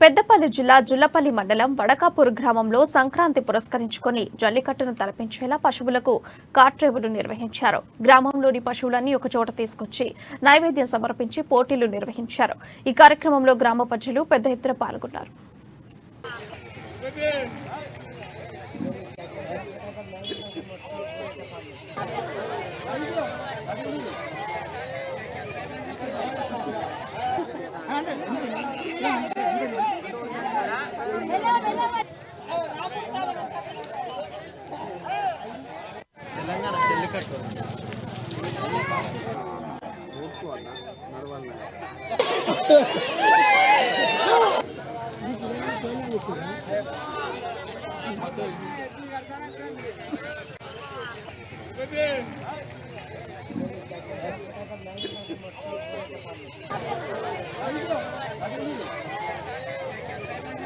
పెద్దపల్లి జిల్లా జుల్లపల్లి మండలం వడకాపూర్ గ్రామంలో సంక్రాంతి పురస్కరించుకొని జల్లికట్టును తలపించేలా పశువులకు కార్ట్రేవులు నిర్వహించారు. గ్రామంలోని పశువులన్నీ ఒకచోట తీసుకొచ్చి నైవేద్యం సమర్పించి పోటీలు నిర్వహించారు. ఈ కార్యక్రమంలో గ్రామ ప్రజలు పెద్ద ఎత్తున పాల్గొన్నారు. తెలంగాణ జల్లికట్టు నడవల్ల